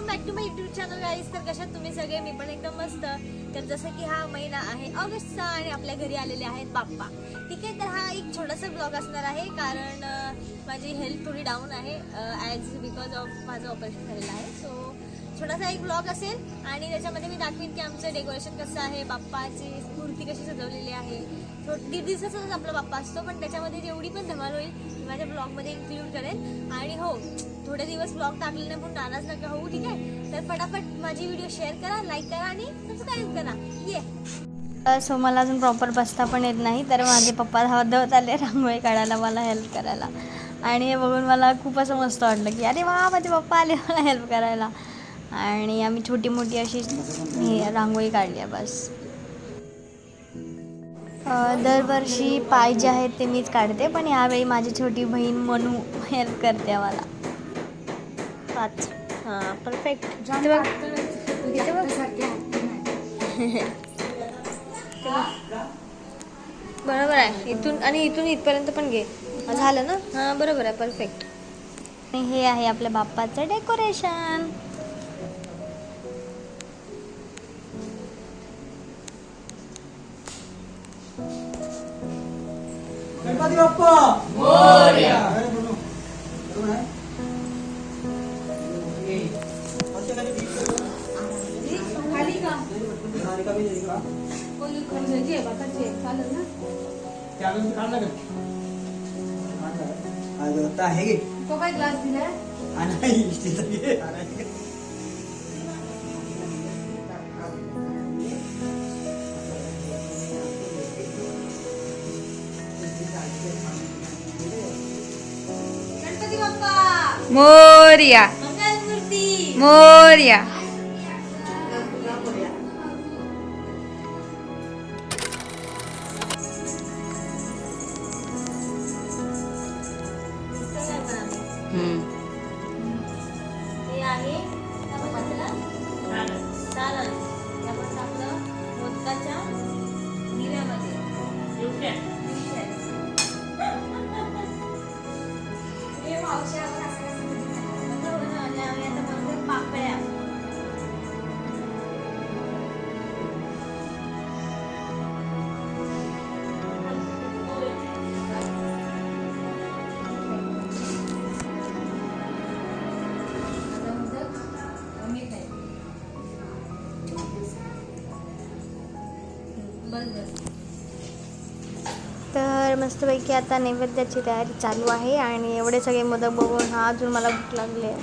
Back to my YouTube channel guys. तर कशात तुम्ही सगळे? मी पण एकदम मस्त. तर जसं की हा महिना आहे ऑगस्टचा आणि आपल्या घरी आलेले आहेत बाप्पा. ठीक आहे, तर हा एक छोटासा ब्लॉग असणार आहे कारण माझी हेल्थ थोडी डाऊन आहे ॲज बिकॉज ऑफ माझं ऑपरेशन झालेलं आहे. सो छोटासा एक ब्लॉग असेल आणि त्याच्यामध्ये मी दाखवीन की आमचं डेकोरेशन कसं आहे, बाप्पाची मूर्ती कशी सजवलेली आहे. दीड दिवसाचाच आपला बाप्पा असतो, पण त्याच्यामध्ये जेवढी पण धमाल होईल ती माझ्या ब्लॉगमध्ये इन्क्लूड करेन. आणि हो, थोडे दिवस ब्लॉग टाकले नाही म्हणून नाराज नका होऊ, ठीक आहे? तर फटाफट माझी व्हिडिओ शेअर करा, लाईक करा आणि सबस्क्राईब करा. ये सो मला अजून प्रॉपर बसता पण येत नाही, तर माझे पप्पा धावत आले रांगोळी काढायला, मला हेल्प करायला. आणि हे बघून मला खूप असं मस्त वाटलं की अरे वा, माझे पप्पा आले मला हेल्प करायला. आणि आम्ही छोटी मोठी अशी रांगोळी काढली आहे बस. दरवर्षी पाय जे आहेत ते मीच काढते, पण यावेळी माझी छोटी बहीण मनू हेल्प करते मला. 5 हां परफेक्ट. बरोबर आहे. इथून आणि इथून इथपर्यंत पण घे. झालं ना? हां बरोबर आहे, परफेक्ट. आणि हे आहे आपल्या बाप्पाचं डेकोरेशन. गणपती बाप्पा मोरया. खाली का कोणी खंडचे बाकाचे चालेल ना? त्याला काढला का? आता आहे की तो काय ग्लास दिलाय? आणि स्टीलचा घे. गणपती बाप्पा मोरया मंगलमूर्ती. मोरया. हे आहे सारण. आपण टाकलं मोदकाच्या दिव्यामध्ये. हे मावशी आपण असं कसं बनवलं आणि आम्ही आता बनवतो पापड्या. तर मस्तपैकी आता नैवेद्याची तयारी चालू आहे आणि एवढे सगळे मोदक बघून हा अजून मला भूक लागली आहे.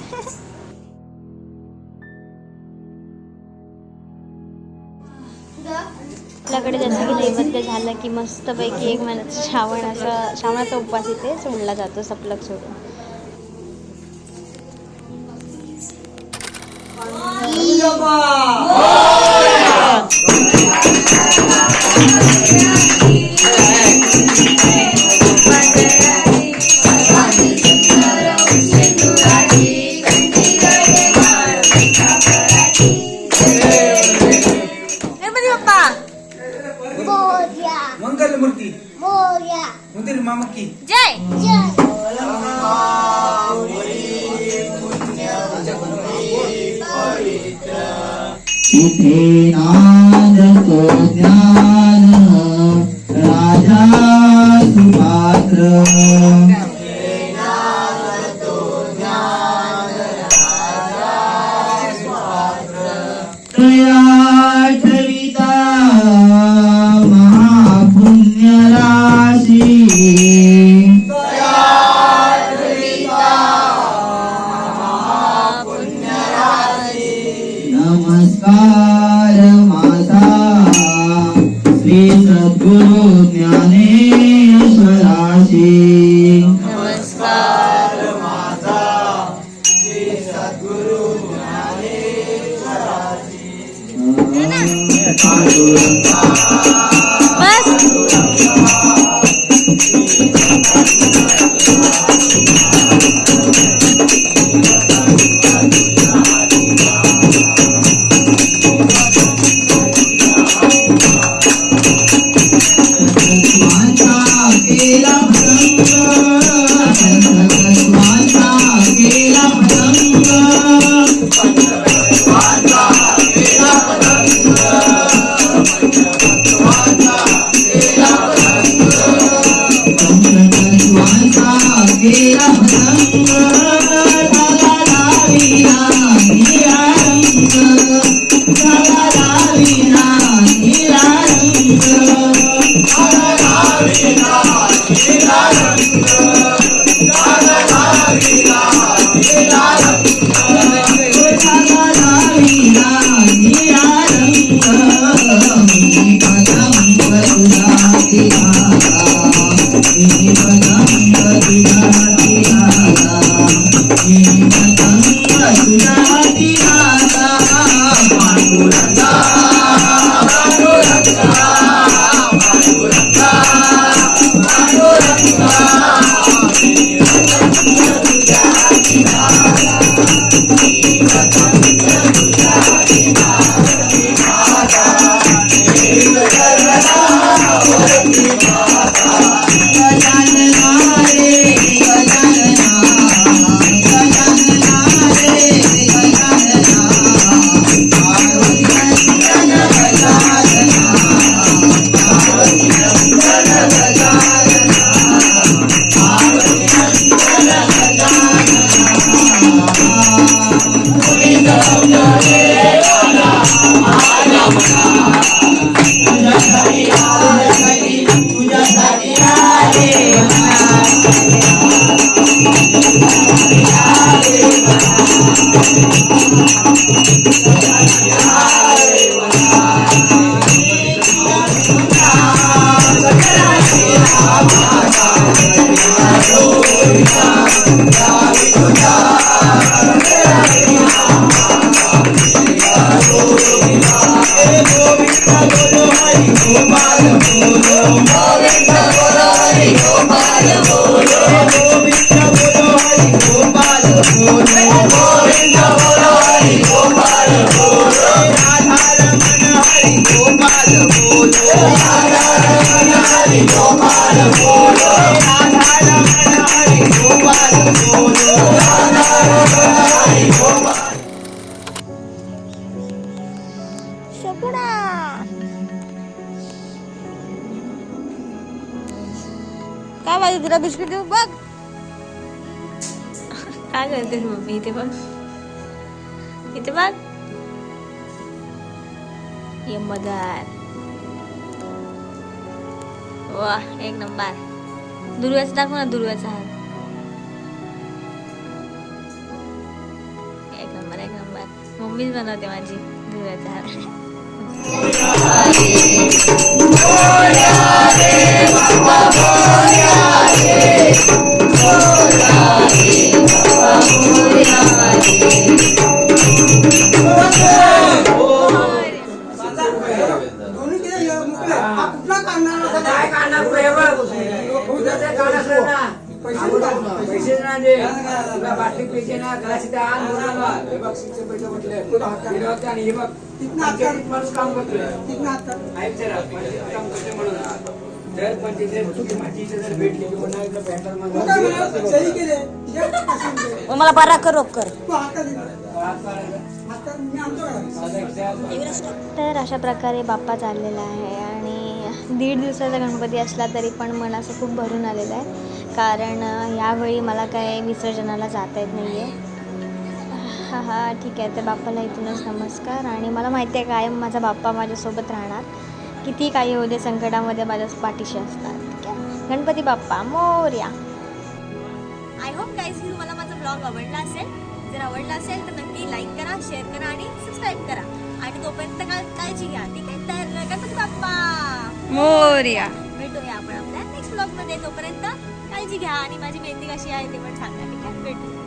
आपल्याकडे जसं की नैवेद्य झालं की मस्तपैकी 1 महिन्याचा श्रावणाचा उपवास इथे सोडला जातो, सपलक सोडून. मंगल मूर्ती मोरया. मंदिर मामा की जय. इथे नांदतो ज्ञान राजा सुपात्र. तया ठविता महापुण्य राशी. नमस्कार माझा श्री सद्गुरु ज्ञानेश्वराशी. नमस्कार माझा श्री सद्गुरु ज्ञानेश्वराशी. केला पतंग शकुडा काय पाहिजे तुला बिस्किट देऊ बघ काय करते मम्मी इथे बघ इथे बघ ये मदर वा एक नंबर दुर्व्याचा दाखव ना दुर्व्याचा हात एक नंबर मम्मीच बनवते माझी दुर्व्याचा हात पैसे ना दे बाटली पैसे ना घराची त्या आण बोलायला हे बघ शिक्षे पैसे म्हटले आणि हे बघ माणूस काम करतोय ऐक जरा काम करते म्हणून जर पंचायत माझी जर भेटली की म्हणा इकडे बँकर सही केले मला बारा कर रोप कर तर अशा प्रकारे बाप्पा चाललेला आहे आणि 1.5 दिवसाचा गणपती असला तरी पण मन असं खूप भरून आलेलं आहे कारण यावेळी मला काय विसर्जनाला जाता येत नाही आहे हा ठीक आहे. तर बाप्पाला इथूनच नमस्कार आणि मला माहिती आहे कायम माझा बाप्पा माझ्यासोबत राहणार किती काही होऊ दे संकटामध्ये माझ्या पाठीशी असतात. ठीक आहे. Ganpati Bappa Morya. I hope guys की तुम्हाला माझा ब्लॉग आवडला असेल. जर आवडला असेल तर नक्की लाईक करा शेअर करा आणि सबस्क्राईब करा आणि तोपर्यंत काळजी घ्या. ठीक आहे. तर गणपती बाप्पा मोरया. भेटूया आपण आपल्या नेक्स्ट ब्लॉग मध्ये. तोपर्यंत काळजी घ्या आणि माझी मेहंदी कशी आहे ते पण सांगा. ठीक आहे. भेटू.